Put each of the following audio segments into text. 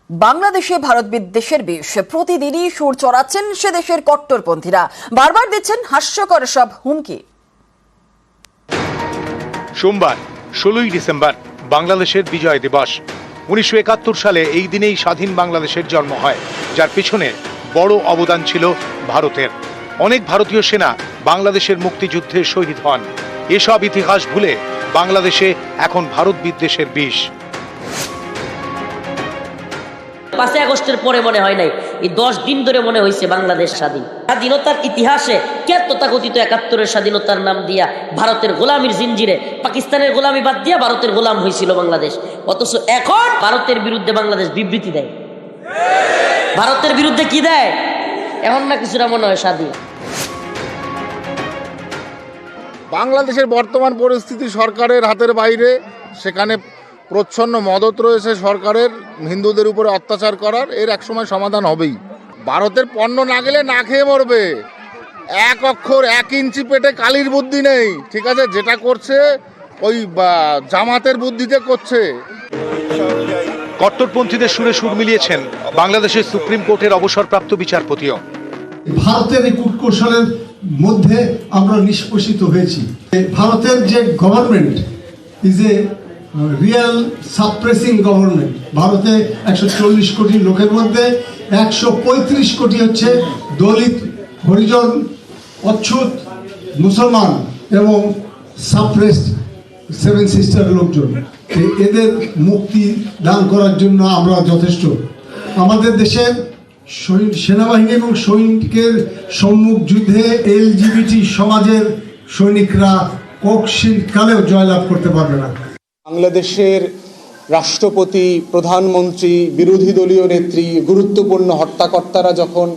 বাংলাদেশে ভারত বিদ্বেষের বিষ প্রতিদিনই সুর চড়াচ্ছেন সে দেশের কট্টরপন্থীরা, বারবার দিচ্ছেন হাস্যকর সব হুমকি। সোমবার 16ই ডিসেম্বর বাংলাদেশের বিজয় দিবস। 1971 সালে এই দিনেই স্বাধীন বাংলাদেশের জন্ম হয়, যার পিছনে বড় অবদান ছিল ভারতের। অনেক ভারতীয় সেনা বাংলাদেশের মুক্তিযুদ্ধে শহীদ হন। এসব ইতিহাস ভুলে বাংলাদেশে এখন ভারত বিদ্বেষের বিষ। 5 আগস্টের পরে মনে হয় নাই, এই 10 দিন ধরে মনে হয়েছে বাংলাদেশ স্বাধীন। স্বাধীনতার ইতিহাসে কে তথাকথিত 71-এর স্বাধীনতার নাম দিয়া ভারতের গোলামির জিঞ্জিরে পাকিস্তানের গোলামি বাদ দিয়া ভারতের গোলাম হয়েছিল বাংলাদেশ। অথচ এখন ভারতের বিরুদ্ধে বাংলাদেশ বিবৃতি দেয়। ভারতের বিরুদ্ধে কি দেয়? এখন না কিছুটা মনে হয় স্বাধীন। বাংলাদেশের বর্তমান পরিস্থিতি সরকারের হাতের বাইরে। সেখানে প্রচ্ছন্ন মদত রয়েছে সরকারের হিন্দুদের উপরে অত্যাচার করার। এর একসময় সমাধান হবেই। ভারতের পণ্য না গেলে না খেয়ে মরবে। 1 অক্ষর 1 ইঞ্চি পেটে কালির বুদ্ধি নেই, ঠিক আছে? যেটা করছে ওই জামাতের বুদ্ধিতে করছে। কট্টরপন্থীদের সুরে সুর মিলিয়েছেন বাংলাদেশের সুপ্রিম কোর্টের অবসরপ্রাপ্ত বিচারপতিও। ভারতের এই কূটকৌশলের মধ্যে আমরা নিষ্পেষিত হয়েছি। ভারতের যে government is a real suppressing government. ভারতে 140 কোটি লোকের মধ্যে 135 কোটি হচ্ছে দলিত, হরিজন, অচ্ছুত, মুসলমান এবং সাপ্রেসড 7 সিস্টার লোকজন। এদের মুক্তি দান করার জন্য আমরা যথেষ্ট। আমাদের দেশের সেনাবাহিনী এবং সৈনিকের সম্মুখ যুদ্ধে এলজিবিটি সমাজের সৈনিকরা কখনও জয়লাভ করতে পারবে না। বাংলাদেশের রাষ্ট্রপতি, প্রধানমন্ত্রী, বিরোধী দলীয় নেত্রী, গুরুত্বপূর্ণ হর্তাকর্তারা যখন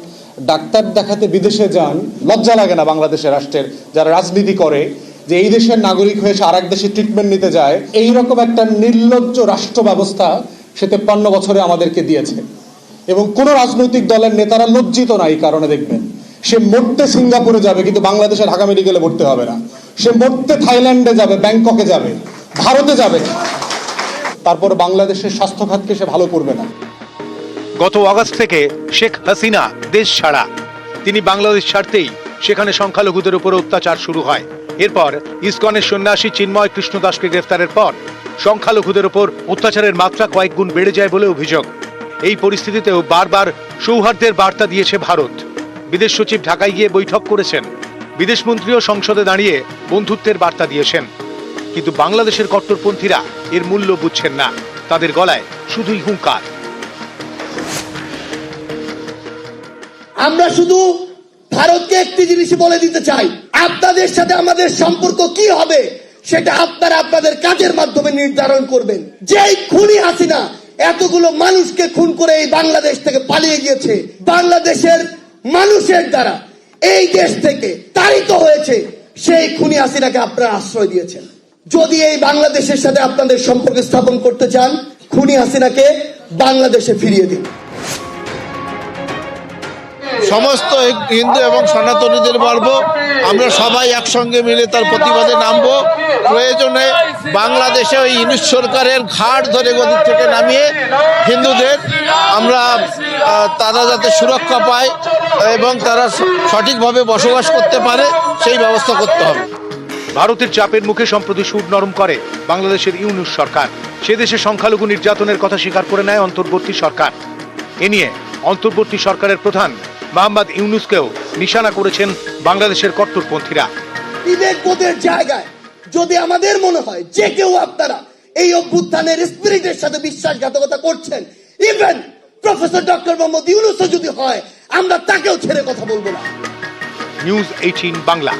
ডাক্তার দেখাতে বিদেশে যান, লজ্জা লাগে না বাংলাদেশের রাষ্ট্রের যারা রাজনীতি করে যে এই দেশের নাগরিক হয়ে সে আরেক দেশে ট্রিটমেন্ট নিতে যায়? এইরকম একটা নির্লজ্জ রাষ্ট্র ব্যবস্থা সে 53 বছরে আমাদেরকে দিয়েছে। এবং কোনো রাজনৈতিক দলের নেতারা লজ্জিত না এই কারণে। দেখবেন সে মরতে সিঙ্গাপুরে যাবে, কিন্তু বাংলাদেশে ঢাকা মেডিকেলে ভর্তি হবে না। সে মরতে থাইল্যান্ডে যাবে, ব্যাংককে যাবে, ভারতে যাবে, তারপর বাংলাদেশের স্বাস্থ্য খাতকে সে ভালো করবে না। গত আগস্ট থেকে শেখ হাসিনা দেশ ছাড়া। তিনি বাংলাদেশ ছাড়তেই সেখানে সংখ্যালঘুদের উপর অত্যাচার শুরু হয়। এরপর ইসকনের সন্ন্যাসী চিন্ময় কৃষ্ণ দাসকে গ্রেফতারের পর সংখ্যালঘুদের উপর অত্যাচারের মাত্রা কয়েক গুণ বেড়ে যায় বলে অভিযোগ। এই পরিস্থিতিতেও বারবার সৌহার্দ্যের বার্তা দিয়েছে ভারত। বিদেশ সচিব ঢাকায় গিয়ে বৈঠক করেছেন। বিদেশমন্ত্রীও সংসদে দাঁড়িয়ে বন্ধুত্বের বার্তা দিয়েছেন। কিন্তু বাংলাদেশের কট্টরপন্থীরা এর মূল্য বুঝছেন না। তাদের গলায় শুধুই হুঙ্কার। আমরা শুধু ভারতকে একটি জিনিস বলে দিতে চাই, আপনাদের সাথে আমাদের সম্পর্ক কি হবে সেটা আপনারা আপনাদের কাজের মাধ্যমে নির্ধারণ করবেন। যেই খুনি হাসিনা এতগুলো মানুষকে খুন করে এই বাংলাদেশ থেকে পালিয়ে গিয়েছে, বাংলাদেশের মানুষের দ্বারা এই দেশ থেকে তাড়িত হয়েছে, সেই খুনি হাসিনাকে আপনারা আশ্রয় দিয়েছেন। যদি এই বাংলাদেশের সাথে আপনাদের সম্পর্ক স্থাপন করতে চান, খুনি হাসিনাকে বাংলাদেশে ফিরিয়ে দিন। সমস্ত হিন্দু এবং সনাতনীদের বলবো, আমরা সবাই একসঙ্গে মিলে তার প্রতিবাদে নামবো। প্রয়োজনে বাংলাদেশে ওই ইউনিট সরকারের ঘাট ধরে গদি থেকে নামিয়ে হিন্দুদের আমরা তারা যাতে সুরক্ষা পায় এবং তারা সঠিকভাবে বসবাস করতে পারে সেই ব্যবস্থা করতে হবে। ভারতের চাপের মুখে সম্প্রতি সুর নরম করে বাংলাদেশের ইউনূস সরকার। সে দেশে সংখ্যালঘু নির্যাতনের কথা স্বীকার করে নেয় অন্তর্বর্তী সরকার। এ নিয়ে অন্তর্বর্তী সরকারের প্রধান মোহাম্মদ ইউনূসকেও নিশানা করেছেন বাংলাদেশের কট্টরপন্থীরা। বিবেকবোধের জায়গায় যদি আমাদের মনে হয় যে কেউ আপনারা এই অভ্যুত্থানের স্পিরিটের সাথে বিশ্বাসঘাতকতা করছেন, ইভেন প্রফেসর ডক্টর মোহাম্মদ ইউনূসও যদি হয়, আমরা তাকেও ছেড়ে কথা বলবো না। নিউজ 18 বাংলা।